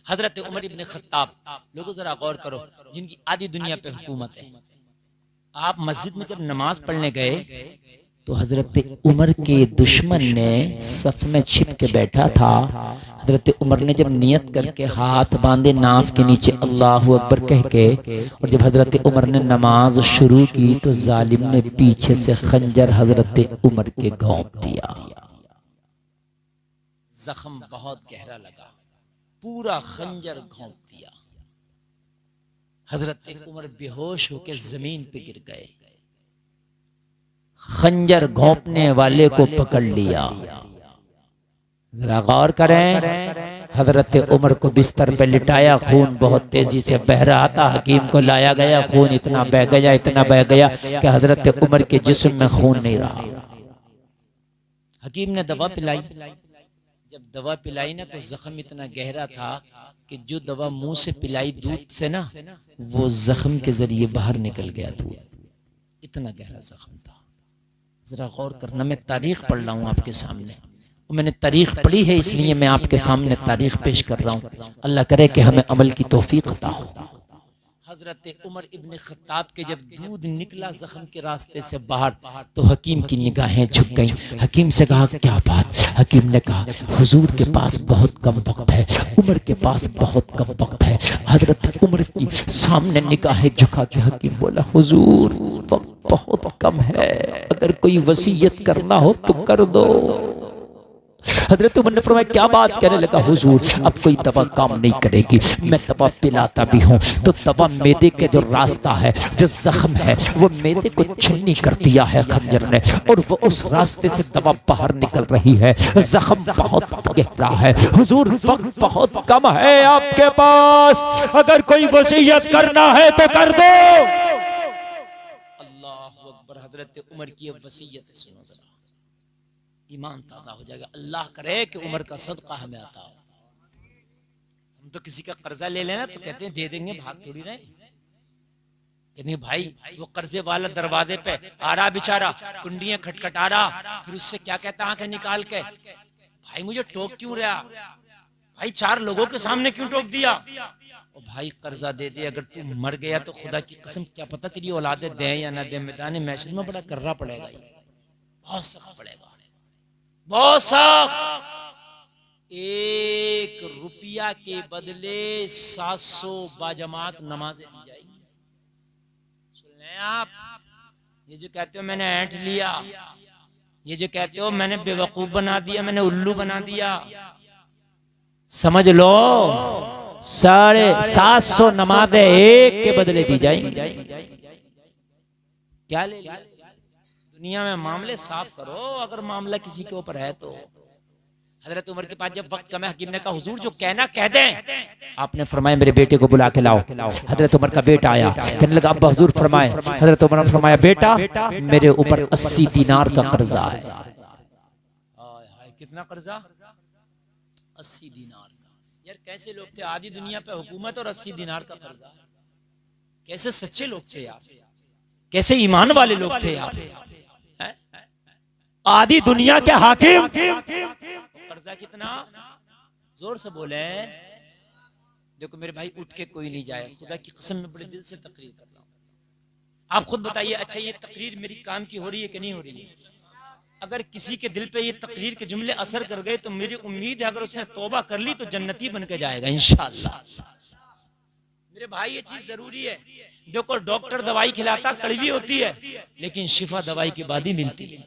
हजरत उमर इब्न Khattab, लोगों जरा गौर करो, जिनकी आधी दुनिया पे हुकूमत है। आप मस्जिद में जब नमाज पढ़ने गए तो हजरत उमर के दुश्मन ने सफ में छिप के बैठा था। हजरत उमर ने जब नियत करके हाथ बांधे नाफ के नीचे अल्लाहु अकबर कह के, और जब हजरत उमर ने नमाज शुरू की तो जालिम ने पीछे से खंजर हजरत उमर के घोंप दिया। जख्म बहुत गहरा लगा, पूरा खंजर घोंप दिया। हजरत उमर बेहोश होकर जमीन पे गिर गए। खंजर घोंपने वाले को पकड़ लिया। जरा गौर करें, हजरत उमर को बिस्तर पे लिटाया, खून बहुत तेजी से बह रहा था। हकीम को लाया गया, खून इतना बह गया, इतना बह गया कि हजरत उमर के जिस्म में खून नहीं रहा। हकीम ने दवा पिलाई। जब दवा पिलाई ना तो जख्म इतना गहरा था कि जो दवा मुंह से पिलाई दूध से ना, वो जख्म के जरिए बाहर निकल गया दूध। इतना गहरा जख्म था। जरा गौर करना, मैं तारीख पढ़ रहा हूँ आपके सामने, मैंने तारीख पढ़ी है इसलिए मैं आपके सामने तारीख पेश कर रहा हूँ। अल्लाह करे कि हमें अमल की तौफीक अता हो। हजरत उमर इब्न खत्ताब के जब दूध निकला जख्म के रास्ते से बाहर तो हकीम की निगाहें झुक गईं। हकीम से कहा क्या बात? हकीम ने कहा हुजूर के पास बहुत कम वक्त है, उमर के पास बहुत कम वक्त है। हजरत उमर की सामने निगाहें झुका के हकीम बोला हुजूर वक्त बहुत कम है, अगर कोई वसीयत करना हो तो कर दो। हजरत उमर ने फरमाया क्या बात? कहने लगा हुजूर अब कोई दवा काम नहीं करेगी, मैं दवा पिलाता भी हूँ तो दवा मैदे के जो रास्ता है, जो जख्म है, वो मैदे को छन्नी कर दिया है खंजर ने, और वो उस रास्ते से दवा बाहर निकल रही है। जख्म बहुत गहरा है हुजूर, वक्त बहुत कम है आपके पास, अगर कोई वसीयत करना है तो कर दो। अल्लाह अकबर। हजरत उमर की वसीयत सुनो जरा, ईमान ताज़ा हो जाएगा। अल्लाह करे कि उमर का सदका हमें आता हो। हम तो किसी का कर्जा ले लेना तो कहते हैं दे देंगे, भाग थोड़ी रहे। कहते हैं भाई वो कर्जे वाला दरवाजे पे आ रहा बेचारा, कुंडियां खटखटा रहा, फिर उससे क्या कहता आंखें निकाल के, भाई मुझे टोक क्यों रहा भाई, चार लोगों के सामने क्यों टोक दिया? और भाई कर्जा दे दे, अगर तू मर गया तो खुदा की कसम क्या पता तेरी औलादे दे या ना दे, मैदान महशर में बड़ा करना पड़ेगा, ये बहुत सख्त पड़ेगा, बहुत सख्त। 1 रुपया के बदले 700 बाजमात नमाजें दी जाएंगी। सुन लें आप, ये जो कहते हो मैंने ऐंठ लिया, ये जो कहते हो मैंने बेवकूफ बना दिया, मैंने उल्लू बना दिया, समझ लो 750 नमाजें एक के बदले दी जाएंगी। क्या ले लिया? दुनिया में मामले साफ करो, अगर मामला किसी के ऊपर है तो। हजरत उमर के पास जब वक्त कम है, हकीम ने कहा हुजूर जो कहना कह दें। आपने फरमाया मेरे बेटे को बुला के लाओ। हजरत उमर का बेटा आया, कहने लगा अब्बा हुजूर फरमाए। हजरत उमर ने फरमाया बेटा मेरे ऊपर 80 दिनार का कर्जा है। कितना कर्जा? 80 दिनार का। यार कैसे लोग थे, आधी दुनिया पे हुकूमत और 80 दिनार का कर्जा। कैसे सच्चे लोग थे यार, कैसे ईमान वाले लोग थे यार। आधी दुनिया के हाकिम, कर्जा कितना? जोर से बोले। देखो मेरे भाई उठ के कोई नहीं जाए, खुदा की कसम में बड़े दिल से तकरीर कर रहा हूं। आप खुद बताइए, अच्छा ये तकरीर मेरी काम की हो रही है कि नहीं हो रही है? अगर किसी के दिल पे ये तकरीर के जुमले असर कर गए तो मेरी उम्मीद है अगर उसने तौबा कर ली तो जन्नती बन के जाएगा इंशाअल्लाह। मेरे भाई ये चीज जरूरी है। देखो डॉक्टर दवाई खिलाता कड़वी होती है, लेकिन शिफा दवाई के बाद ही मिलती है।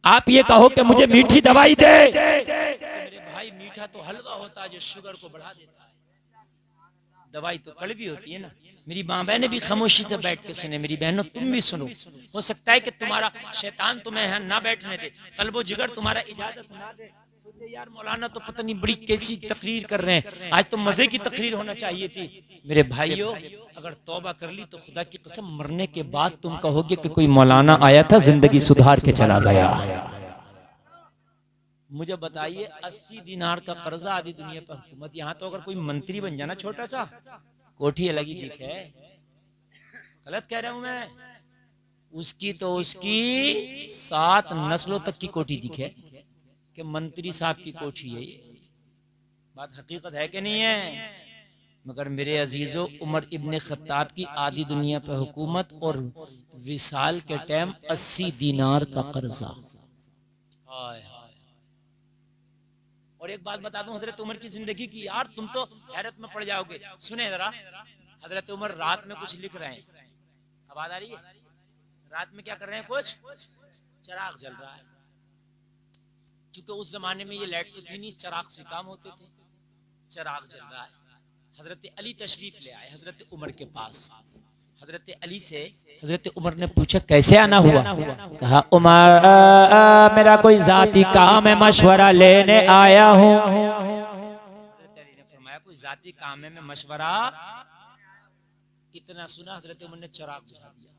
आप ये कहो कि मुझे मीठी दवाई दे, मेरे भाई मीठा तो हलवा होता है जो शुगर को बढ़ा देता है, दवाई तो कड़वी होती है ना। मेरी माँ बहने भी खामोशी से बैठ के सुने, मेरी बहनों तुम भी सुनो। हो सकता है कि तुम्हारा शैतान तुम्हें यहाँ ना बैठने दे, कल्बो जिगर तुम्हारा इजाजत ना दे। यार मौलाना तो पता नहीं बड़ी कैसी तकरीर कर रहे हैं, आज तो मजे की तकरीर होना चाहिए थी। मेरे भाइयों अगर तौबा कर ली तो खुदा की कसम मरने के बाद तुम कहोगे कि कोई मौलाना आया था जिंदगी सुधार के चला गया। मुझे बताइए 80 दिनार का कर्जा, आधी दुनिया पर हुकूमत। यहाँ तो अगर कोई मंत्री बन जाना छोटा सा, कोठी अलग ही दिखे। गलत कह रहा हूं मैं? उसकी तो उसकी 7 नस्लों तक की कोठी दिखे कि मंत्री साहब की कोठी है ये। बात हकीकत है कि नहीं है? मगर मेरे अजीजों, उमर इब्ने खत्ताब की आधी दुनिया पे हुकूमत और विसाल के टाइम 80 दीनार का कर्जा। हाय हाय। और एक बात बता दूं हजरत उमर की जिंदगी की, यार तुम तो हैरत में पड़ जाओगे। सुने जरा, हजरत उमर रात में कुछ लिख रहे हैं। आवाज आ रही है? रात में क्या कर रहे हैं? कुछ चिराग जल रहा है। क्योंकि उस जमाने में ये लाइट तो थी नहीं, चिराग से काम होते थे। चिराग जल रहा है। हजरत अली तशरीफ ले आए हजरत उमर के पास। हजरत अली से हजरत उमर ने पूछा कैसे आना हुआ? कहा उमर मेरा कोई जाती काम है, मशवरा लेने आया हूँ। हजरत अली ने फरमाया कोई जाती काम है, मैं मशवरा। इतना सुना हजरत उमर ने चिराग बुझा दिया।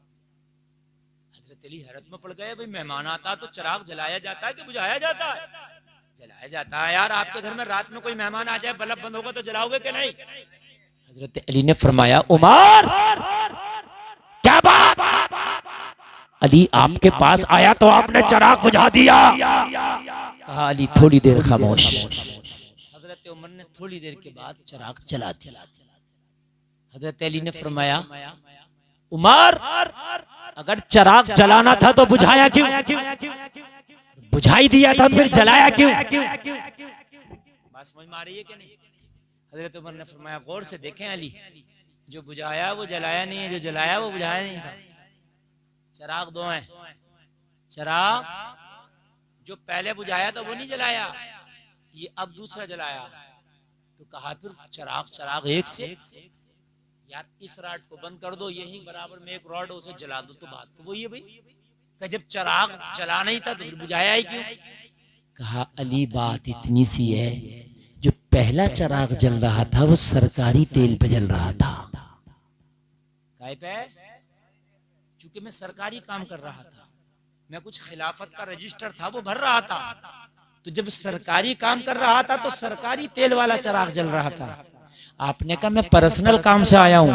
हजरत अली हैरत में पड़ गए, भाई मेहमान आता तो चिराग जलाया जाता है कि बुझाया जाता है? जलाया जाता है। यार आपके घर में रात में कोई मेहमान आ जाए, बल्ब बंद होगा तो जलाओगे कि नहीं? हजरत अली ने फरमाया उमर क्या बात? अली आपके पास आया तो आपने चिराग बुझा दिया। कहा अली थोड़ी देर खामोश। हजरत उमर ने थोड़ी देर के बाद चिराग जला दिया। हजरत अली ने फरमाया उमर अगर चिराग जलाना था तो बुझाया क्यों? बुझाई दिया था तो फिर जलाया क्यों? बात समझ में आ रही है कि नहीं? हजरत उमर ने फरमाया गौर से देखें अली, जो बुझाया वो जलाया नहीं है, जो जलाया वो बुझाया नहीं था। चिराग दो हैं। चिराग जो पहले बुझाया था वो नहीं जलाया, ये अब दूसरा जलाया। तो कहा फिर चिराग एक से। यार इस रॉड को बंद कर दो, यही बराबर में एक रॉड उसे जला दो, तो बात तो वही है भाई। जब चिराग जला नहीं था तो फिर बुझाया ही क्यों? कहा अली बात इतनी सी है, जो पहला चिराग जल रहा था वो सरकारी तेल पे जल रहा था। काय पे? क्योंकि मैं सरकारी काम कर रहा था, मैं कुछ खिलाफत का रजिस्टर था वो भर रहा था। तो जब सरकारी काम कर रहा था तो सरकारी तेल वाला चिराग जल रहा था। आपने कहा मैं पर्सनल काम से आया हूँ,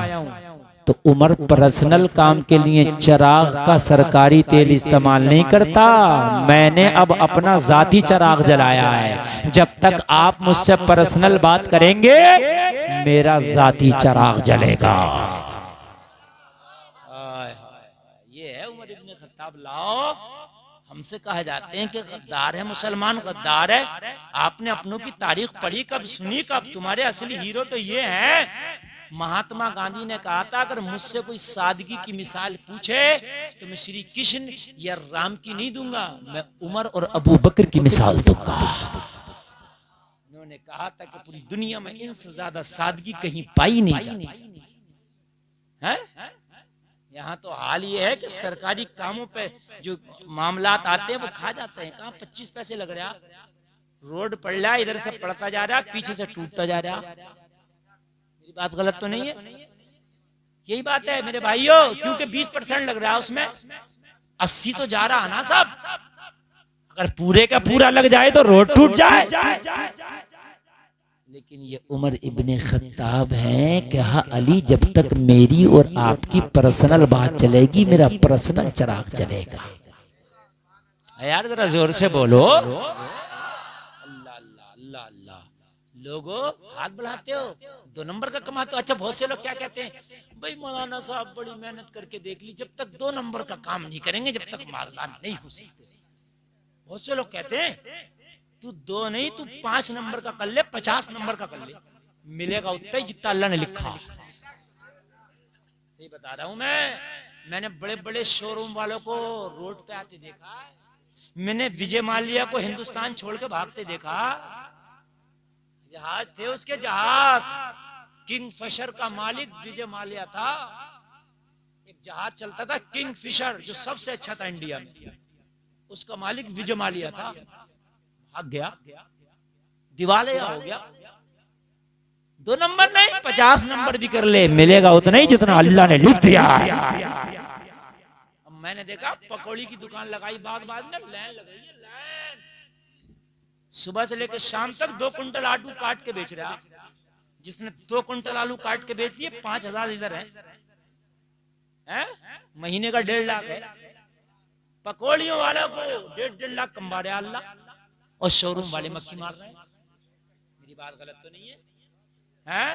तो उमर पर्सनल काम के लिए चिराग का सरकारी तेल इस्तेमाल नहीं करता। मैंने अब अपना जाती चिराग जलाया है। जब तक आप मुझसे पर्सनल बात करेंगे मेरा जाती चिराग जलेगा। ये है उमर इब्ने खत्ताब। लाओ, हमसे कहा जाते हैं कि गद्दार है मुसलमान, गद्दार है। आपने अपनों की तारीख पढ़ी कब, सुनी कब? तुम्हारे असली हीरो तो ये हैं। महात्मा गांधी ने कहा था अगर मुझसे कोई सादगी की मिसाल पूछे तो मैं श्री कृष्ण या राम की नहीं दूंगा, मैं उमर और अबू बकर की मिसाल दूंगा। उन्होंने कहा था कि पूरी दुनिया में इनसे ज्यादा सादगी कहीं पाई नहीं जाती है। यहाँ तो हाल ये है कि सरकारी कामों पे जो मामलात आते हैं वो खा जाते हैं। कहाँ 25 पैसे लग रहा, रोड पड़ रहा है, इधर से पड़ता जा रहा, पीछे से टूटता जा रहा। मेरी बात गलत तो नहीं है? यही बात है मेरे भाइयों, क्योंकि 20% लग रहा है उसमें, 80 तो जा रहा है ना साहब। अगर पूरे का पूरा लग जाए तो रोड टूट जाए। लेकिन ये उमर इब्ने खत्ताब हैं। कहा अली जब तक मेरी और आपकी पर्सनल बात चलेगी मेरा पर्सनल चिराग चलेगा। यार जरा जोर से बोलो अल्लाह अल्लाह अल्लाह अल्लाह। लोगो हाथ बढ़ाते हो, 2 नंबर का कमाते हो। अच्छा बहुत से लोग क्या कहते हैं, भाई मौलाना साहब बड़ी मेहनत करके देख ली, जब तक 2 नंबर का काम नहीं करेंगे जब तक मालदार नहीं हो सकते। बहुत से लोग कहते हैं तू 2 नहीं तू 5 नंबर का कर ले, 50 नंबर का कर ले, मिलेगा उतना ही जितना अल्लाह ने लिखा। सही बता रहा हूं मैंने बड़े बड़े शोरूम वालों को रोड पे आते देखा, मैंने विजय माल्या को हिंदुस्तान छोड़ के भागते देखा। जहाज थे उसके, जहाज किंग फिशर का मालिक विजय माल्या था। एक जहाज चलता था किंग फिशर जो सबसे अच्छा था इंडिया में, उसका मालिक विजय माल्या था। भाग गया, दिवालिया हो गया। 2 नंबर नहीं 50 नंबर भी कर ले मिलेगा उतना ही जितना अल्लाह ने लिख दिया। अब मैंने देखा पकौड़ी की दुकान लगाई, बाद में लाइन लगाई है, लाइन सुबह से लेकर शाम तक 2 कुंटल आलू काट के बेच रहा। जिसने 2 कुंटल आलू काट के बेच दिए 5000 इधर है, महीने का 1.5 लाख है। पकौड़ियों वालों को 1.5 लाख कमा रहा अल्लाह, और शोरूम वाले मक्खी मार रहे हैं। मेरी बात गलत तो नहीं है? हैं?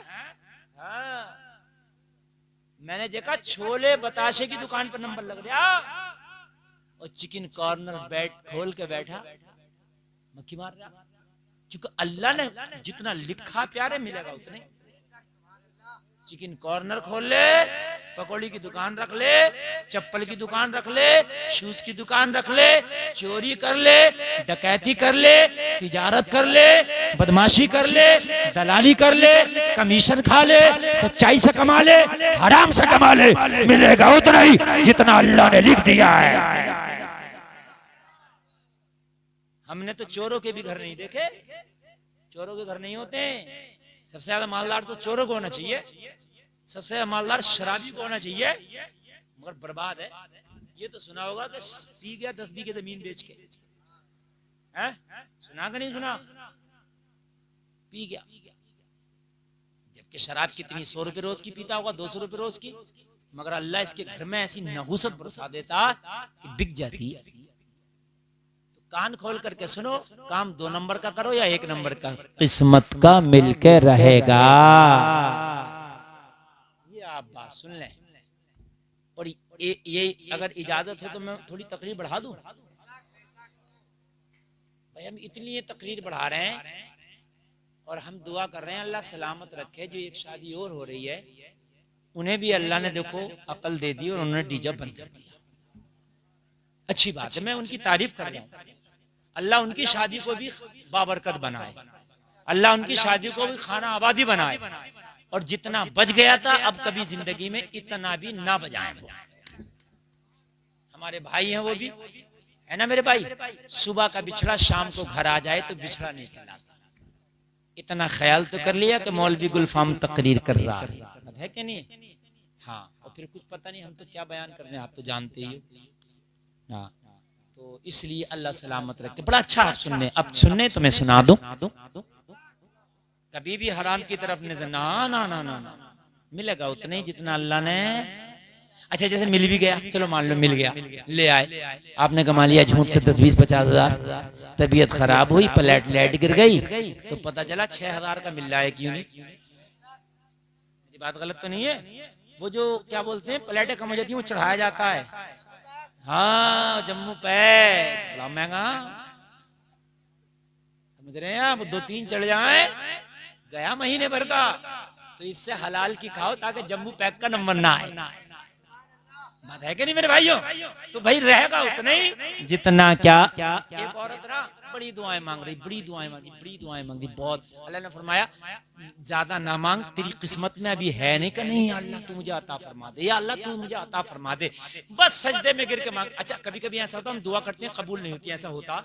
हाँ। मैंने देखा छोले बताशे की दुकान पर नंबर लग गया और चिकन कॉर्नर बैठ खोल के बैठा मक्खी मार रहा। क्योंकि अल्लाह ने जितना लिखा प्यारे मिलेगा उतने। चिकन कॉर्नर खोल ले, पकौड़ी की दुकान रख ले, चप्पल की दुकान रख ले, शूज की दुकान रख ले, चोरी कर ले, डकैती कर ले, तिजारत कर ले, बदमाशी कर ले, दलाली कर ले, कमीशन खा ले, सच्चाई से कमा ले, हराम से कमा ले, मिलेगा उतना ही जितना अल्लाह ने लिख दिया है। हमने तो चोरों के भी घर नहीं देखे, चोरों के घर नहीं होते। सबसे ज्यादा मालदार तो चोरों को होना चाहिए, सबसे ज्यादा मालदार शराबी को होना चाहिए, मगर बर्बाद है। ये तो सुना होगा कि पी गया 10 बीघे जमीन बेच के, है? सुना कि नहीं सुना? पी गया, जबकि शराब कितनी 100 रुपए रोज की पीता होगा, 200 रुपए रोज की, मगर अल्लाह इसके घर में ऐसी नहुसत बरसा देता कि बिक जाती। कान खोल करके सुनो, काम 2 नंबर का करो या 1 नंबर का, किस्मत का मिलके रहेगा। ये आप बात सुन लें। और ये अगर इजाजत हो तो मैं थोड़ी तकरीर बढ़ा दूं। भाई हम इतनी ये तकरीर बढ़ा रहे हैं और हम दुआ कर रहे हैं अल्लाह सलामत रखे। जो एक शादी और हो रही है उन्हें भी अल्लाह ने देखो अकल दे दी और उन्होंने डीजे बंद कर दिया। अच्छी बात है, मैं उनकी तारीफ कर रहा हूँ। अल्लाह उनकी शादी को भी बाबरकत बनाए, अल्लाह उनकी शादी को भी खाना आबादी बनाए, और जितना बच गया था अब कभी जिंदगी में इतना भी ना बजाएं। वो हमारे भाई हैं, वो भी है ना मेरे भाई। सुबह का बिछड़ा शाम को घर आ जाए तो बिछड़ा नहीं कहलाता। इतना ख्याल तो कर लिया कि मौलवी गुलफाम तकरीर कर रहा है कि नहीं? हाँ, और फिर कुछ पता नहीं हम तो क्या बयान कर रहे हैं, आप तो जानते ही हो। हाँ, तो इसलिए अल्लाह सलामत रखे। बड़ा अच्छा आप सुनने, अब सुनने तो मैं सुना दूं। कभी भी हराम की तरफ नहीं, ना ना ना ना ना, मिलेगा उतना ही जितना अल्लाह ने। अच्छा, जैसे मिल भी गया, चलो मान लो मिल गया, ले आए, आपने कमा लिया झूठ से 10, 20, 50 हजार, तबीयत खराब हुई, प्लेट लाइट गिर गई, तो पता चला 6,000 का मिल रहा है, क्यों नहीं? मेरी बात गलत तो नहीं है? वो जो क्या बोलते हैं प्लेटें कम हो जाती है, वो चढ़ाया जाता है। हाँ, जम्मू पैक बड़ा महंगा, समझ रहे हैं आप? 2-3 चढ़ जाए गया महीने भर का। तो इससे हलाल की खाओ ताकि जम्मू पैक का नंबर ना आए। बात है कि नहीं मेरे भाइयों? तो भाई रहेगा उतना ही जितना क्या। एक औरत ना बड़ी दुआएं मांग रही, बड़ी दुआएं मांगी, बड़ी दुआएं मांगी बहुत। अल्लाह ने फरमाया ज्यादा ना मांग, तेरी किस्मत में अभी है नहीं का नहीं, अल्लाह तू मुझे अता फरमा दे, या अल्लाह तू मुझे अता फरमा दे, बस सजदे में गिर के मांग। अच्छा, कभी कभी ऐसा होता है हम दुआ करते हैं कबूल नहीं होती, ऐसा होता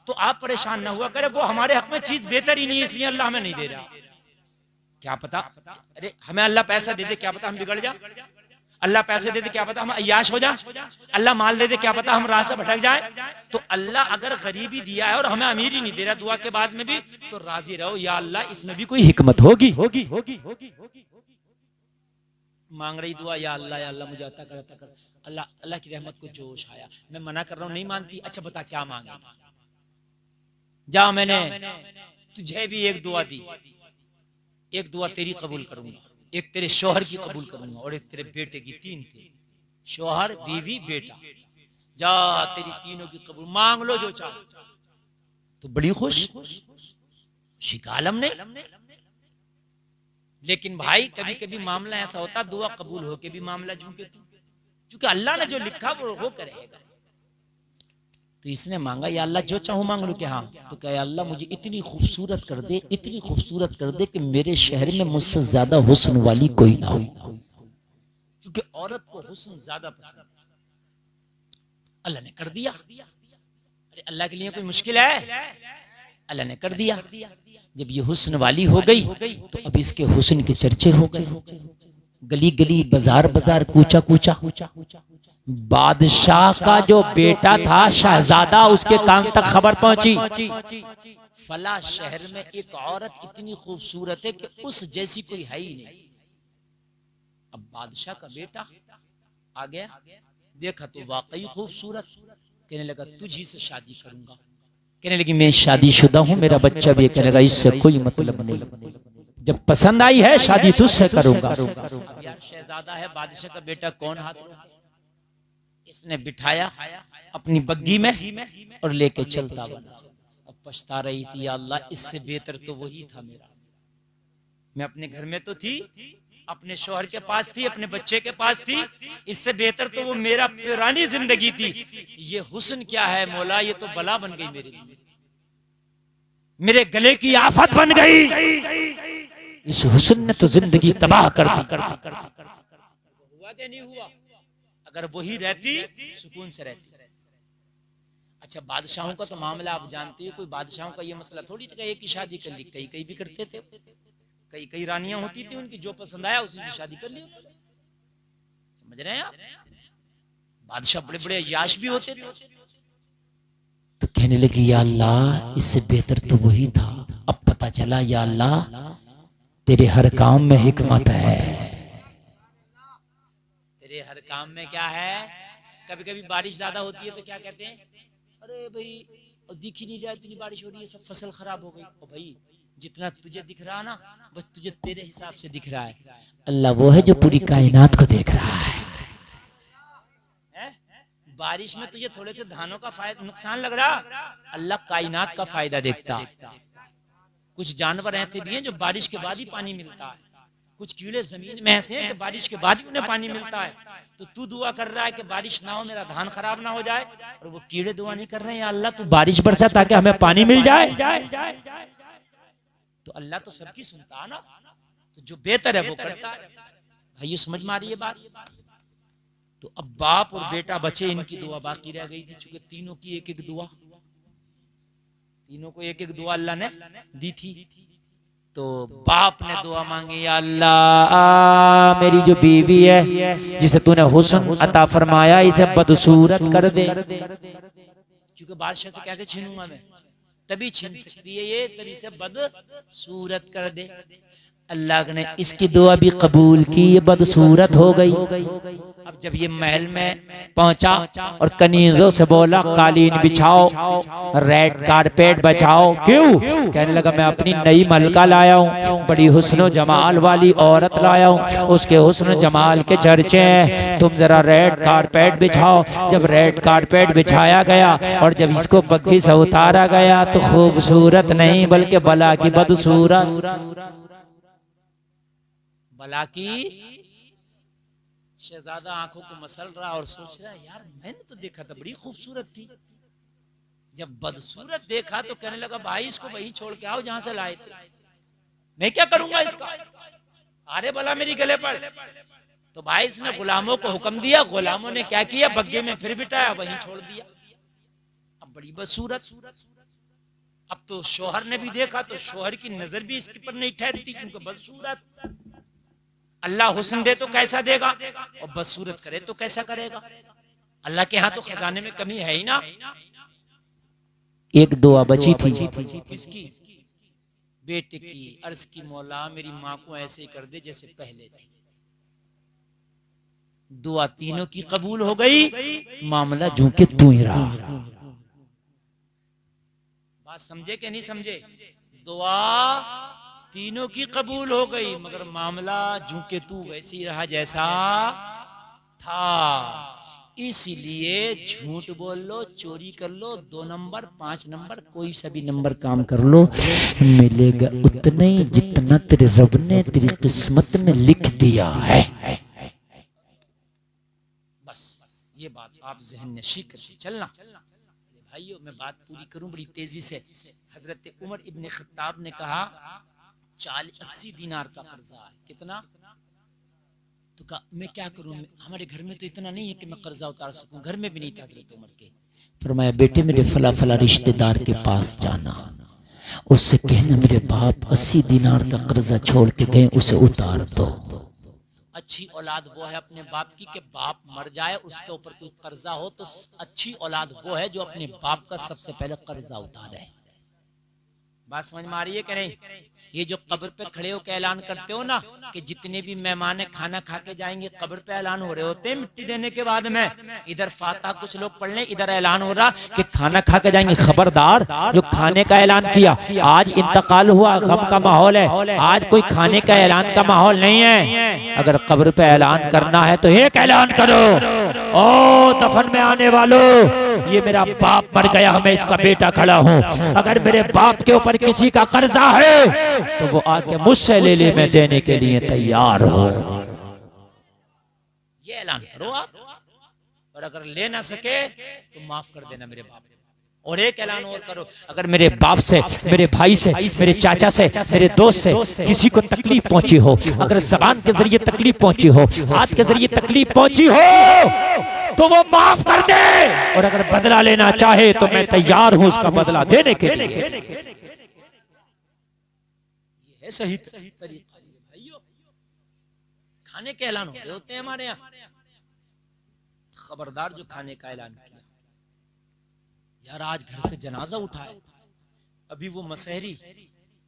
तो आप परेशान ना हुआ करे, वो हमारे हक में चीज बेहतर ही नहीं है इसलिए अल्लाह हमें नहीं दे रहा। क्या पता, अरे हमें अल्लाह पैसा दे दे, क्या पता हम बिगड़ जा। अल्लाह पैसे दे दे, क्या पता हम अय्याश हो जाए। अल्लाह माल दे दे, क्या पता हम राह से भटक जाए। तो अल्लाह अगर गरीबी दिया है और हमें अमीर ही नहीं दे रहा दुआ के बाद में भी, तो राजी रहो, या अल्लाह इसमें भी कोई हिकमत होगी। मांग रही दुआ, या अल्लाह मुझे अता कर, अता कर। अल्लाह अल्लाह की रहमत को जोश आया, मैं मना कर रहा हूँ नहीं मानती। अच्छा बता क्या मांगे? जा, मैंने तुझे भी एक दुआ दी, एक दुआ तेरी कबूल करूंगा, एक तेरे शोहर की कबूल करूंगा, और एक तेरे बेटे की। 3 थे, शोहर, बीवी, बेटा। जा तेरी तीनों की कबूल, मांग लो जो चाहो। तो बड़ी खुश शिकालम ने। लेकिन भाई कभी कभी मामला ऐसा होता दुआ कबूल होके भी मामला झूके, क्योंकि अल्लाह ने जो लिखा वो हो करेगा। तो इसने मांगा, या अल्लाह जो चाहूं मांग लो। क्या? हाँ। तो क्या अल्लाह मुझे इतनी खूबसूरत कर दे, इतनी खूबसूरत कर दे कि मेरे शहर में मुझसे ज्यादा हुस्न वाली कोई ना हो, क्योंकि औरत को हुस्न ज्यादा पसंद। अल्लाह ने कर दिया। अरे अल्लाह के लिए कोई मुश्किल है? अल्लाह ने कर दिया। जब ये हुस्न वाली हो गई तो अब इसके हुस्न के चर्चे हो गए, गली गली, बाजार बाजार, कूचा कूचा। बादशाह का जो बेटा था शहजादा, उसके कान तक खबर पहुंची, फला शहर में एक औरत इतनी खूबसूरत है कि उस जैसी कोई है ही नहीं। अब बादशाह का बेटा आ गया, देखा तो वाकई खूबसूरत, कहने लगा तुझी से शादी करूंगा। कहने लगी मैं शादीशुदा हूं, मेरा बच्चा भी। कहने लगा इससे कोई मतलब नहीं, जब पसंद आई है शादी तुझसे करूंगा। अब यार शहजादा है, बादशाह का बेटा, कौन हाथ रोके। इसने बिठाया अपनी बग्गी में और लेके चलता बना। अब पछता रही थी, या अल्लाह इससे बेहतर तो वही था मेरा। मैं अपने घर में तो थी, अपने शौहर के पास थी, अपने बच्चे के पास थी, इससे बेहतर तो वो मेरा पुरानी जिंदगी थी। ये हुस्न क्या है मौला, ये तो बला बन गई मेरे लिए, मेरे गले की आफत बन गई। इस हुस्न ने तो जिंदगी तबाह कर दी। हुआ क्या नहीं हुआ? अगर वही रहती सुकून से रहती। अच्छा, बादशाहों का तो मामला आप जानते हो, कोई बादशाहों का ये मसला थोड़ी था एक ही शादी कर ली, कई कई भी करते थे। कई कई रानियां होती थी, उनकी जो पसंद आया उसी से शादी कर ली। समझ रहे हैं आप? बादशाह बड़े बड़े याश भी होते थे। तो कहने लगी या अल्लाह इससे बेहतर तो वही था। अब पता चला या अल्लाह तेरे हर काम में हिकमत है। तेरे हर काम में क्या है? कभी कभी बारिश ज्यादा होती है तो क्या कहते हैं, अरे भाई दिख ही नहीं रहा, इतनी बारिश हो रही है, सब फसल खराब हो गई। और भाई जितना तुझे दिख रहा ना, बस तुझे तेरे हिसाब से दिख रहा है। अल्लाह वो है जो पूरी कायनात को देख रहा है। बारिश में तुझे थोड़े से धानों का फायदा नुकसान लग रहा, अल्लाह कायनात का फायदा देखता है। कुछ जानवर ऐसे भी हैं जो बारिश के बाद ही पानी मिलता है, कुछ कीड़े जमीन में ऐसे हैं कि बारिश के बाद ही उन्हें पानी मिलता है। तो तू दुआ कर रहा है कि बारिश ना हो, मेरा धान खराब ना हो जाए, और वो कीड़े दुआ नहीं कर रहे हैं अल्लाह तू बारिश बरसा ताकि हमें पानी मिल जाए। तो अल्लाह तो सबकी सुनता है ना, तो जो बेहतर है वो करता है। भाई समझ में आ रही है बात? तो अब बाप और बेटा बचे, इनकी दुआ बाकी रह गई थी। चूंकि तीनों की एक एक दुआ, तीनों को एक एक दुआ अल्लाह ने दी थी। तो बाप ने दुआ मांगी, या अल्लाह मेरी जो बीवी है जिसे तूने हुस्न अता फरमाया, इसे बदसूरत कर दे। क्योंकि बादशाह से कैसे छीनूंगा मैं, तभी छीन सकती है ये, तभी से बदसूरत कर दे। अल्लाह ने इसकी दुआ भी कबूल की, ये बदसूरत हो गई। अब जब ये महल में पहुंचा और कनीजों से बोला कालीन बिछाओ, रेड कारपेट बचाओ। क्यों? कहने लगा मैं अपनी नई मलका लाया हूँ, बड़ी हुस्न जमाल वाली औरत लाया हूँ, उसके हुस्न जमाल के चर्चे हैं, तुम जरा रेड कारपेट बिछाओ। जब रेड कारपेट बिछाया गया और जब इसको बग्गी से उतारा गया तो खूबसूरत नहीं बल्कि बला की बदसूरत, बला की। शहजादा आंखों को मसल रहा और सोच रहा यार मैंने तो देखा था बड़ी खूबसूरत थी, जब बदसूरत देखा तो कहने लगा भाई इसको वहीं छोड़ के आओ जहां से लाए थे, मैं क्या करूंगा इसका, अरे भला मेरी गले पर। तो भाई इसने गुलामों को हुक्म दिया, गुलामों ने क्या किया, बग्गे में फिर बिठाया, वहीं छोड़ दिया। अब बड़ी बदसूरत। अब तो शोहर ने भी देखा तो शोहर की नजर भी इसके पर नहीं ठहरती, क्योंकि बदसूरत। अल्लाह हुस्न दे तो कैसा देगा, और बदसूरत करे तो कैसा करेगा। अल्लाह के यहाँ तो खजाने में कमी है ही ना। एक दुआ बची थी, किसकी? बेटे की। अर्ज की मौला मेरी माँ को ऐसे कर दे जैसे पहले थी। दुआ तीनों की कबूल हो गई, मामला झूके तू ही रहा। बात समझे कि नहीं समझे? दुआ तीनों की कबूल हो गई, मगर मामला झूके तू वैसे ही रहा जैसा था। इसीलिए झूठ बोल लो, चोरी कर लो, 2 नंबर 5 नंबर कोई सा भी नंबर काम कर लो, मिलेगा उतना ही जितना तेरे रब ने तेरी किस्मत में लिख दिया है। बस ये बात आप जहन नशी करके चलना। भाइयों मैं बात पूरी करूं बड़ी तेजी से। हजरत उमर इब्ने खत्ताब ने कहा 80 दिनार का कर्जा है। कितना? तो कहा मैं क्या करूं, हमारे घर में तो इतना नहीं है कि मैं कर्जा उतार सकूं, घर में भी नहीं था हजरत उमर के। फरमाया बेटे मेरे फला फला रिश्तेदार के पास जाना, उससे कहना मेरे बाप 80 दिनार का कर्जा छोड़ के गए, उसे उतार दो। अच्छी औलाद वो है अपने बाप की कि बाप मर जाए उसके ऊपर कोई कर्जा हो, तो अच्छी औलाद वो है जो अपने बाप का सबसे पहले कर्जा उतारे। बात समझ में आ रही है कि नहीं? ये जो कब्र पे खड़े होकर ऐलान करते हो ना कि जितने भी मेहमान खाना खा के जाएंगे, कब्र पे ऐलान हो रहे होते हैं मिट्टी देने के बाद में। इधर फातिहा कुछ लोग पढ़ लें, इधर ऐलान हो रहा कि खाना खा के जाएंगे। खबरदार, जो खाने का ऐलान किया, आज इंतकाल हुआ, गम का माहौल है, आज कोई खाने का ऐलान का माहौल नहीं है। अगर कब्र पे ऐलान करना है तो एक ऐलान करो, ओ दफन में आने वालों, ये मेरा बाप मर गया, मैं इसका बेटा खड़ा हूँ, अगर मेरे बाप के ऊपर किसी का कर्जा है तो वो आके मुझसे ले ले, मैं देने के लिए तैयार हूँ। ये ऐलान करो आप। और अगर ले ना सके तो माफ कर देना मेरे बाप। और एक ऐलान और करो, अगर मेरे बाप से, मेरे भाई से, मेरे चाचा से, मेरे दोस्त से किसी को तकलीफ पहुंची हो, अगर जबान के जरिए तकलीफ पहुंची हो, हाथ के जरिए तकलीफ पहुंची हो, तो वो माफ कर दे। और अगर बदला लेना चाहे तो मैं तैयार हूं उसका बदला देने के लिए। ये है सही तरीका भाइयों। खाने के ऐलान होते हैं हमारे यहाँ। खबरदार जो खाने का ऐलान किया, यार आज घर से जनाजा उठाए, अभी वो मसहरी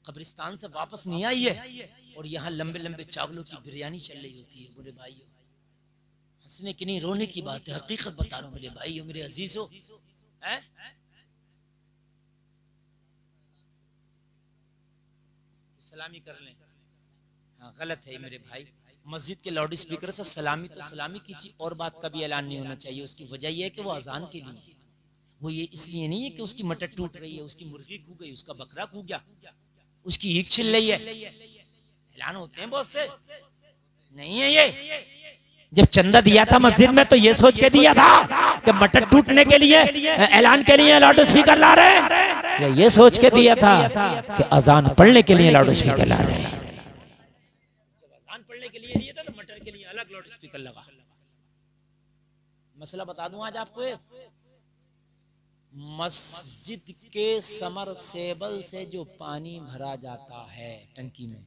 कब्रिस्तान से वापस नहीं आई है और यहाँ लंबे लंबे चावलों की बिरयानी चल रही होती है। बोले भाइयों, हंसने की नहीं रोने की बात है, हकीकत बता रहा हूँ मेरे भाइयों, मेरे अजीजों। सलामी कर लें, हाँ गलत है मेरे भाई। मस्जिद के लाउड स्पीकर से सलामी तो सलामी, किसी और बात का भी ऐलान नहीं होना चाहिए। उसकी वजह यह है कि वो अजान के लिए, वो ये इसलिए नहीं है कि उसकी मटर टूट रही है, उसकी मुर्गी खू गई, उसका बकरा खू गया, उसकी ईख छिल रही है। ऐलान होते हैं बहुत से, नहीं है ये। जब चंदा दिया था मस्जिद में तो ये सोच के दिया था कि मटर टूटने के लिए ऐलान के लिए लाउड स्पीकर ला रहे हैं, या ये सोच के दिया था कि अजान पढ़ने के लिए लाउड स्पीकर ला रहे हैं? जब अजान पढ़ने के लिए दिया था तो मटर के लिए अलग लाउड स्पीकर लगा। मसला बता दूं आज आपको, मस्जिद के समरसेबल से जो पानी भरा जाता है टंकी में,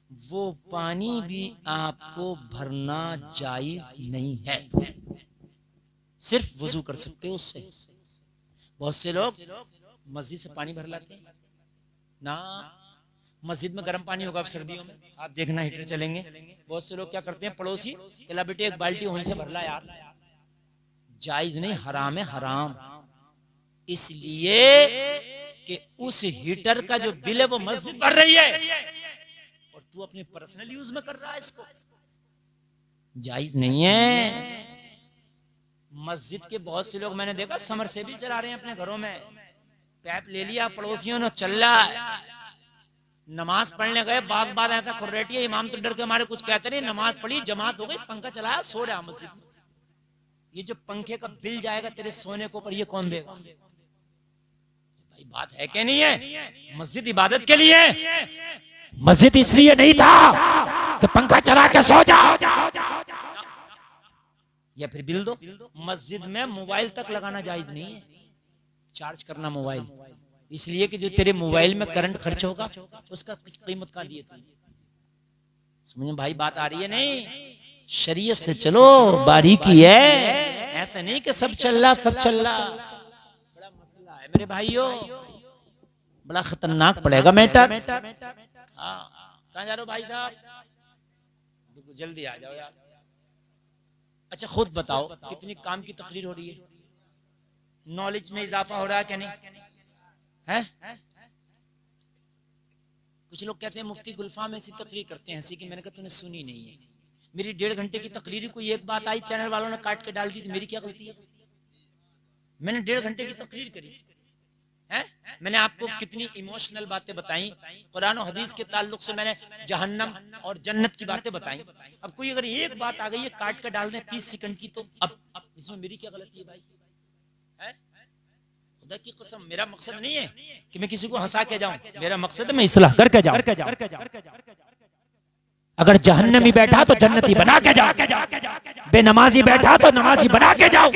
वो पानी भी आपको भरना जायज नहीं है। सिर्फ वजू कर सकते हो उससे। बहुत से लोग मस्जिद से पानी भर लाते हैं ना। मस्जिद में गर्म पानी होगा सर्दियों में, आप देखना हीटर चलेंगे। बहुत से लोग क्या करते हैं, पड़ोसी कहला बेटे एक बाल्टी वहीं से भर ला यार। जायज नहीं, हराम है, हराम। इसलिए कि उस हीटर का जो बिल है वो मस्जिद भर रही है और तू अपने पर्सनल यूज में कर रहा है इसको। जायज नहीं है। मस्जिद के बहुत से लोग मैंने देखा समर से भी चला रहे हैं अपने घरों में। पैप ले लिया पड़ोसियों ने, चल रहा है। नमाज पढ़ने गए, बाग बाद ऐसा खुर्रेटी है, इमाम तो डर के हमारे कुछ कहते नहीं। नमाज पढ़ी, जमात हो गई, पंखा चलाया, सो रहा मस्जिद में। ये जो पंखे का बिल जाएगा तेरे सोने को, पर ये कौन देगा? भाई बात है कि नहीं है? मस्जिद इबादत के लिए, मस्जिद इसलिए नहीं था कि पंखा चला के सो जाओ या फिर बिल दो। मस्जिद में मोबाइल तक लगाना जायज नहीं है, चार्ज करना मोबाइल, इसलिए कि जो तेरे मोबाइल में करंट खर्च होगा उसका कीमत का दिए तुम। समझ भाई बात आ रही है? नहीं, शरीयत से चलो, बारीकी है। ऐसा नहीं कि सब चल रहा, सब चल रहा। बड़ा मसला है मेरे भाइयों, बड़ा खतरनाक पड़ेगा मैटर। कहाँ जा रहे हो भाई साहब? जल्दी आ जाओ यार। अच्छा खुद बताओ कितनी काम की तकरीर हो रही है? नॉलेज में इजाफा हो रहा है क्या नहीं है? कुछ लोग कहते हैं मुफ्ती गुलफाम ऐसी तकरीर करते हैं, ऐसी कि मैंने कहा तूने सुनी नहीं है। मेरी 1.5 घंटे की तकरीर कोई एक बात आई, चैनल वालों ने काट के डाल दी, तो मेरी क्या गलती है? मैंने 1.5 घंटे की तकरीर करी है। मैंने आपको कितनी इमोशनल बातें बताई, कुरान और हदीस के ताल्लुक से मैंने जहन्नम और जन्नत की बातें बताई। अब कोई अगर एक बात आ गई है काट के डाल दे 30 सेकंड की, तो अब इसमें मेरी क्या गलती है भाई? है? खुदा की कसम, मेरा मकसद नहीं है कि मैं किसी को हंसा के जाऊं, मेरा मकसद है मैं इस्लाह करके जाऊं। अगर जहन्नमी बैठा तो जन्नती बना के जाओ, बेनमाजी बैठा तो नमाजी बना के जाओ,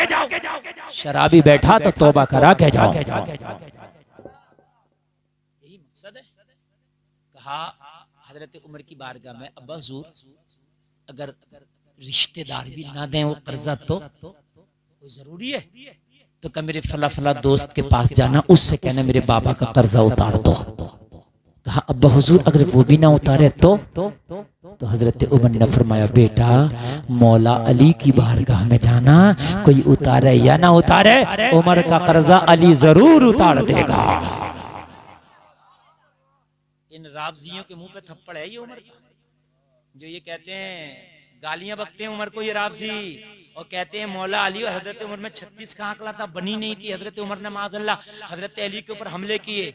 शराबी बैठा तो तौबा करा के जाओ। यही मकसद है। कहा हजरत उमर की बारगाह में, अब्बा हुजूर अगर रिश्तेदार भी ना दें वो कर्जा तो कोई जरूरी है? तो क्या मेरे फला फला दोस्त के पास जाना, उससे कहना मेरे बाबा का कर्जा उतार दो। कहा अब्बा हुजूर अगर वो भी ना उतारे तो हजरत उमर ने फरमाया बेटा मौला अली की बारगाह में जाना, कोई उतारे या ना उतारे उमर का कर्जा अली जरूर उतार देगा। इन रावजियों के मुंह पे थप्पड़ है ये उमर का, जो ये कहते हैं गालियां बकते हैं उमर को ये रावजी, और कहते हैं मौला अली और हजरत उमर में 36 का आंकड़ा था, बनी नहीं थी, हजरत उमर ने माज़अल्लाह हजरत अली के ऊपर हमले किए।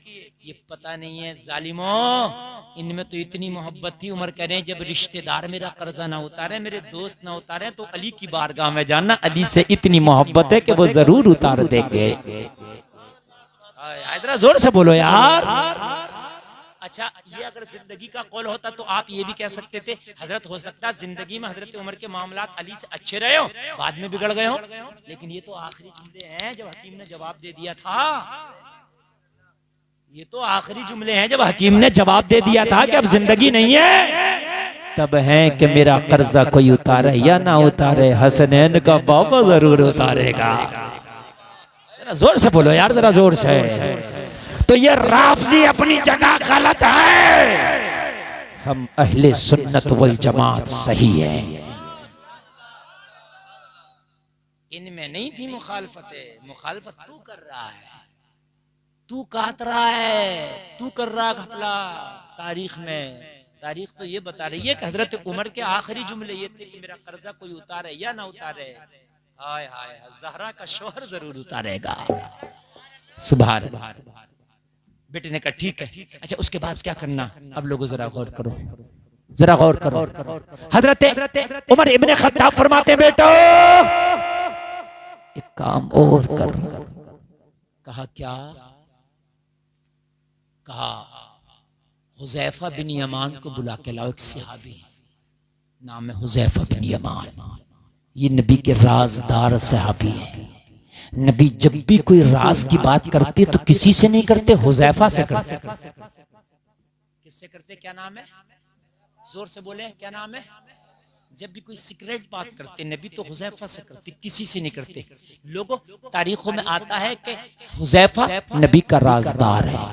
ये पता नहीं है जालिमों, इनमें तो इतनी मोहब्बत थी। उमर कह रहे हैं जब रिश्तेदार मेरा कर्जा ना उतारे, मेरे दोस्त ना उतारे, तो अली की बारगाह में जाना, अली से इतनी मोहब्बत है कि वो जरूर उतार देंगे। इतना जोर से बोलो यार। अच्छा, ये अगर जिंदगी का कौल होता तो आप ये भी कह सकते थे हजरत हो सकता है जिंदगी में हजरत उमर के मामलात अली से अच्छे रहे हो, बाद में बिगड़ गए हो, लेकिन ये तो आखिरी जुमले हैं जब हकीम ने जवाब दे दिया था। ये तो आखिरी जुमले हैं जब हकीम ने जवाब दे दिया था कि अब जिंदगी नहीं है, तब है कि मेरा कर्जा कोई उतारे या ना उतारे, हसनैन का बाबा जरूर उतारेगा। जरा जोर से बोलो यार, जरा जोर से। तो ये राफजी अपनी जगह गलत है, हम अहले सुन्नत वल जमात सही है। इनमें नहीं थी मुखालफत, मुखालफत तू कर रहा है, तू काट रहा है, तू कर रहा घपला। तारीख में तारीख तो ये बता रही है कि हजरत उमर के आखिरी जुमले ये थे कि मेरा कर्जा कोई उतारे या ना उतारे, हाय हाय ज़हरा का शोहर जरूर उतारेगा। सुभान। बेटे ने कहा ठीक है। अच्छा, उसके बाद क्या करना? अब लोगों जरा गौर करो, जरा गौर करो। हजरत उमर इब्ने खत्ताब फरमाते बेटो एक काम और करो। कहा क्या? कहा हुज़ैफा बिन यमान को बुला के लाओ, एक सहाबी नाम है हुज़ैफा बिन यमान, ये नबी के राजदार सहाबी है। नबी जब भी कोई राज की बात करते तो किसी से नहीं करते, हुज़ैफा से करते। किससे करते? क्या नाम है? जोर से बोले, क्या नाम है? जब भी कोई सीक्रेट बात करते नबी तो हुज़ैफा से करते, किसी से नहीं करते। लोगों तारीखों में आता है कि हुज़ैफा नबी का राजदार है।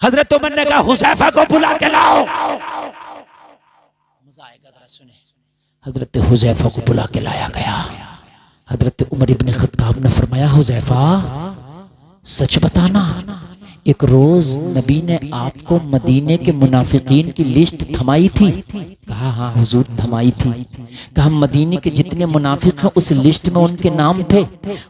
हजरत उमर ने कहा हुज़ैफा को बुला के लाओ, मजा आएगा, जरा सुने। हजरत हुज़ैफा को बुला के लाया गया। हजरत उमर इब्ने खत्ताब ने फरमाया हुज़ैफा सच बताना, एक रोज नबी ने आपको मदीने के मुनाफिकीन की लिस्ट थमाई थी? कहा हाँ हुजूर थमाई थी। कहा मदीने के जितने मुनाफिक हैं उस लिस्ट में उनके नाम थे?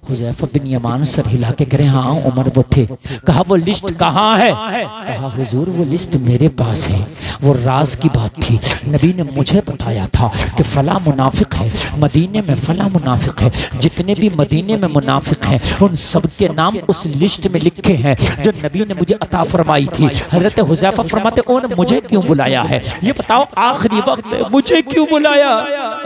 हुज़ैफा बिन यमान सर हिला के कह रहे हाँ उमर वो थे। कहा वो लिस्ट कहाँ है? कहा हुजूर वो लिस्ट मेरे पास है, वो राज की बात थी, नबी ने मुझे बताया था कि फला मुनाफिक है मदीने में, फला मुनाफिक है। जितने भी मदीने में मुनाफिक हैं उन सबके नाम उस लिस्ट में लिखे हैं जो नबी ने मुझे अता फरमाई थी। हजरत हुज़ैफा फरमाते उन्होंने मुझे क्यों बुलाया है? ये बताओ आखिरी वक्त में मुझे क्यों बुलाया?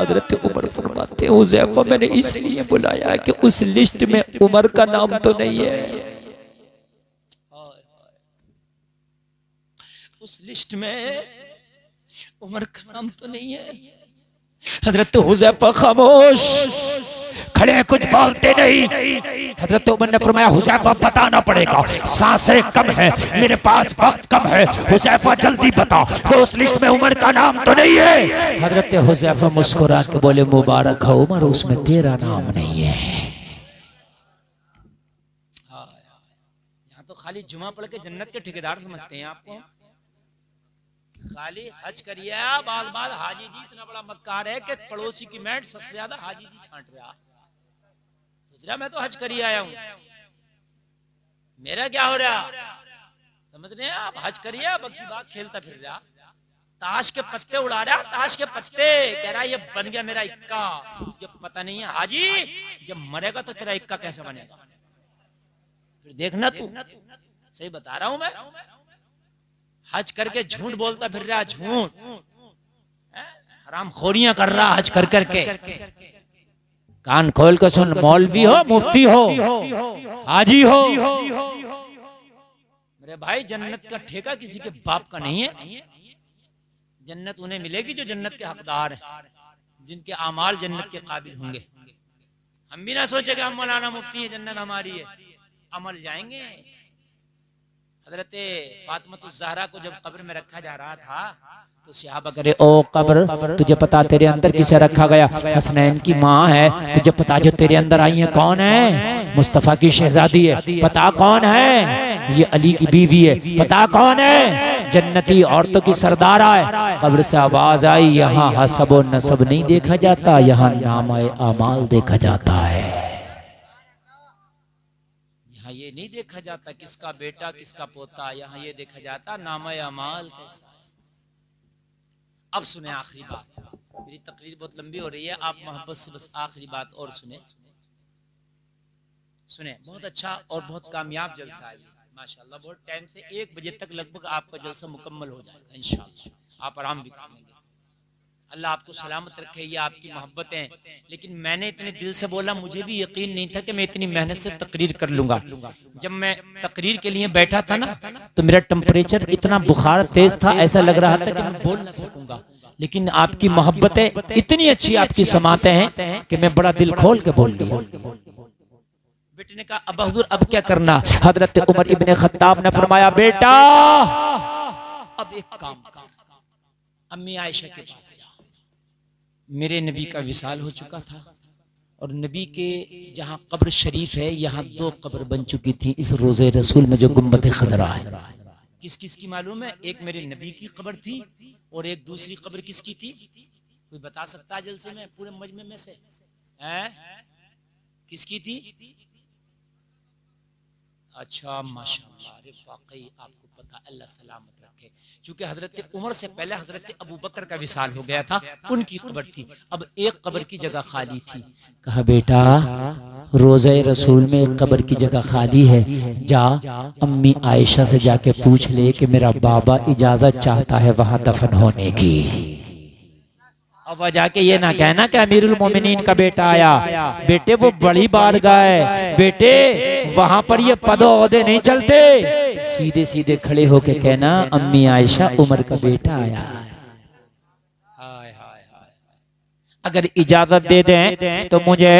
हजरत उमर फरमाते हुज़ैफा मैंने इसलिए बुलाया कि उस लिस्ट में उमर का नाम तो नहीं है, उस लिस्ट में उमर का नाम तो नहीं है। हजरत हुज़ैफा खामोश खड़े, कुछ बोलते नहीं। हजरत उमर ने फरमाया हुज़ैफा बताना पड़ेगा, सांसें कम है, मेरे पास वक्त कम है, हुज़ैफा जल्दी बता कि उस लिस्ट में उमर का नाम तो नहीं है। हजरत हुज़ैफा मुस्कुरा के बोले मुबारक हो उमर, उसमें तेरा नाम नहीं है। यहाँ तो खाली जुमा पढ़ के जन्नत के ठेकेदार समझते हैं आपको। खाली हज करिए, बाल बाल हाजी जी इतना बड़ा मक्कार है कि पड़ोसी की मैट सबसे ज्यादा हाजी जी छांट रहा। सोच रहा मैं तो हज करिए आया हूं, मेरा क्या हो रहा? समझ रहे हैं आप? हज करिए, बाकी बात खेलता फिर रहा, ताश के पत्ते उड़ा रहा, ताश के पत्ते। कह रहा ये बन गया मेरा इक्का। जब पता नहीं है हाजी जब मरेगा तो तेरा इक्का कैसे बनेगा? फिर देखना तू, सही बता रहा हूं मैं। हज करके झूठ बोलता फिर रहा, झूठ हराम खोरियां कर रहा हज कर करके। कान खोल कर सुन, मौलवी हो, मुफ्ती हो, हाजी हो, मेरे भाई जन्नत का ठेका किसी के बाप का नहीं है। जन्नत उन्हें मिलेगी जो जन्नत के हकदार हैं, जिनके आमाल जन्नत के काबिल होंगे। हम भी ना सोचे कि हम मौलाना मुफ्ती हैं जन्नत हमारी है, अमल जाएंगे। हजरत फातिमा ज़हरा को जब कब्र में रखा जा रहा था तो सहाबा करे, ओ कब्र तुझे पता तेरे अंदर किसे रखा गया? हसनैन की माँ है। तुझे पता जो तेरे अंदर आई है कौन है? मुस्तफ़ा की शहजादी है। पता कौन है? ये अली की बीवी है। पता कौन है? जन्नती औरतों की सरदारा है। कब्र से आवाज आई, यहाँ हसब और नसब नहीं देखा जाता, यहाँ नामाए अमाल देखा जाता है। यहाँ ये नहीं देखा जाता किसका बेटा किसका पोता, यहाँ ये देखा जाता नामाए अमाल कैसा। अब सुने आखिरी बात, मेरी तकरीर बहुत लंबी हो रही है, आप मोहब्बत से बस आखिरी बात और सुने। बहुत अच्छा और बहुत कामयाब जलसा है माशाल्लाह। बहुत टाइम से 1 बजे तक लगभग आपका जलसा मुकम्मल हो जाएगा इंशाअल्लाह। आप आराम भी कर लेंगे। अल्लाह आपको सलामत रखे, ये आपकी मोहब्बत है। लेकिन मैंने इतने दिल से बोला, मुझे भी यकीन नहीं था कि मैं इतनी मेहनत से तकरीर कर लूंगा। जब मैं तकरीर के लिए बैठा था ना तो मेरा टेम्परेचर इतना बुखार तेज था, ऐसा लग रहा था कि मैं बोल ना सकूंगा। लेकिन आपकी मोहब्बतें इतनी अच्छी, आपकी समातें हैं कि मैं बड़ा दिल खोल के बोल लिया। बेटे ने कहा, अब हुजूर अब क्या करना? हजरत उमर इब्ने खत्ताब ने फरमाया, बेटा अब एक काम कर, अम्मी आयशा के पास जा। मेरे नबी का विसाल हो चुका था और नबी के जहाँ कब्र शरीफ है यहाँ 2 कब्र बन चुकी थी इस रोज़े रसूल में जो गुम्बद खजरा है। किस किस की मालूम है? एक मेरे नबी की कब्र थी और एक दूसरी कब्र किसकी थी? कोई बता सकता है जलसे में पूरे मजमे में से? हैं? किसकी थी? अच्छा माशाअल्लाह, अरे वाकई आपको पता, अल्लाह सलामत रखे। क्योंकि हजरत उमर से पहले हजरत अबू बकर का विसाल हो गया था, उनकी कब्र थी। अब एक कब्र की जगह खाली थी। कहा, बेटा रोज़े रसूल में एक कब्र की जगह खाली है, जा अम्मी आयशा से जाके पूछ ले कि मेरा बाबा इजाजत चाहता है वहां दफन होने की। अब वह जाके ये ना कहना कि अमीरुल मोमिनीन का बेटा आया। बेटे वो बड़ी बारगाह है, बेटे वहां पर ये पदो ओहदे नहीं चलते। सीधे सीधे खड़े होके कहना, अम्मी आयशा उमर का बेटा आया। अगर इजाजत दे दें तो मुझे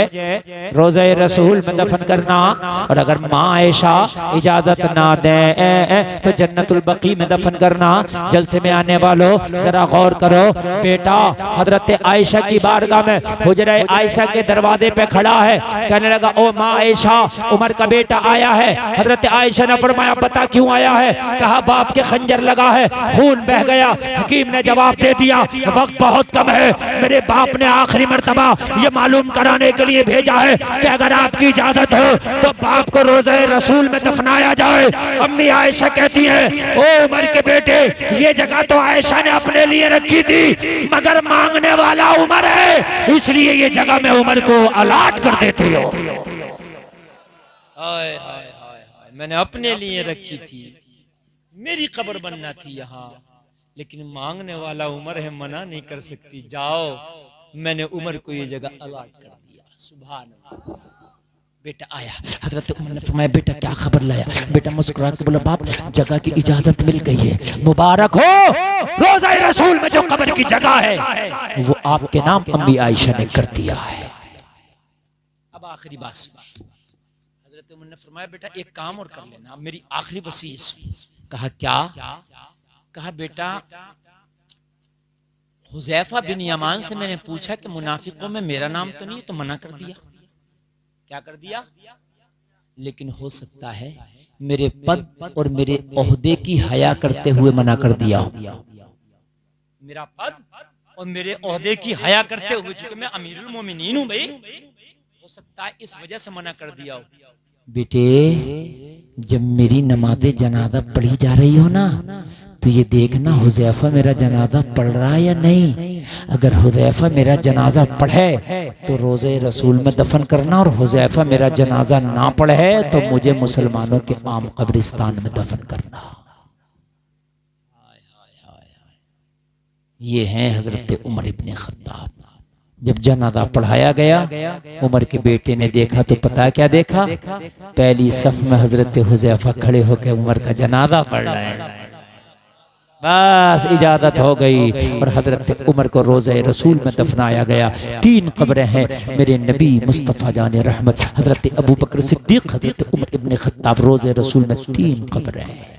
रोज़े रसूल में दफन करना, और अगर माँ आयशा इजाजत ना दे तो जन्नतुल बकी में दफन करना। जलसे में आने वालों जरा गौर करो, बेटा हजरत आयशा की बारगाह में हुजरे आयशा के दरवाजे पे खड़ा है, कहने लगा, ओ माँ आयशा उमर का बेटा आया है। हजरत आयशा ने फरमाया, बता क्यों आया है? कहा, बाप के खंजर लगा है, खून बह गया। हकीम ने जवाब दे दिया, वक्त बहुत कम है, मेरे बाप ने आखिरी मर्तबा ये मालूम कराने के लिए भेजा है कि अगर आपकी इजाजत हो तो बाप को रोज़े रसूल में दफनाया जाए। अम्मी आयशा कहती है, ओ उमर के बेटे, ये जगह तो आयशा ने अपने लिए रखी थी, मगर मांगने वाला उमर है, इसलिए ये जगह मैं उमर को अलाट कर देती हूँ। मैंने अपने लिए रखी थी, मेरी कब्र बनना थी यहाँ, लेकिन मांगने वाला उमर है, मना नहीं कर सकती। जाओ, मैंने उमर को ये जगह अलाट कर दिया। सुभान अल्लाह। बेटा आया, हजरत उमर ने फरमाया, बेटा क्या खबर लाया? बेटा मुस्कुरा के बोला, बाप जगह की इजाजत मिल गई है, मुबारक हो। रोज़ा रसूल में जो कब्र की जगह है वो आपके नाम अम्मी आयशा ने कर दिया है। अब आखिरी बात सुन, हजरत उमर ने फरमाया, बेटा एक काम और कर लेना, मेरी आखिरी वसीयत सुन। कहा, क्या? कहा, बेटा हुज़ैफा बिन यमान से मैंने पूछा कि मुनाफिकों में मेरा नाम तो नहीं, तो मना कर दिया। क्या कर दिया? लेकिन हो सकता है मेरे पद और मेरे ओहदे की हया करते हुए मना कर दिया हो। मेरा पद और मेरे ओहदे की हया करते हुए, चूंकि मैं अमीरुल मोमिनीन हूं भाई, हो सकता है इस वजह से मना कर दिया हो। बेटे जब मेरी नमाज़े जनाजा पढ़ी जा रही हो ना तो ये देखना हुज़ैफा मेरा जनाजा पढ़ रहा है या नहीं। अगर हुज़ैफा मेरा जनाजा पढ़े तो रोज़े रसूल में दफन करना, और हुज़ैफा मेरा जनाजा ना पढ़े तो मुझे मुसलमानों के आम कब्रिस्तान में दफन करना। ये हैं हजरत उमर इब्ने खत्ताब। जब जनाजा पढ़ाया गया, उमर के बेटे ने देखा तो पता क्या देखा? पहली सफ में हजरत हुज़ैफा खड़े होकर उमर का जनाजा पढ़ रहे हैं। बस इजाजत हो गई और हजरत उमर को रोज़े रसूल में दफनाया गया। 3 कब्रें हैं मेरे नबी मुस्तफ़ा जाने रहमत, हजरत अबू बकर सिद्दीक, हजरत उमर इब्ने खत्ताब, रोज़े रसूल में 3 कब्रें हैं।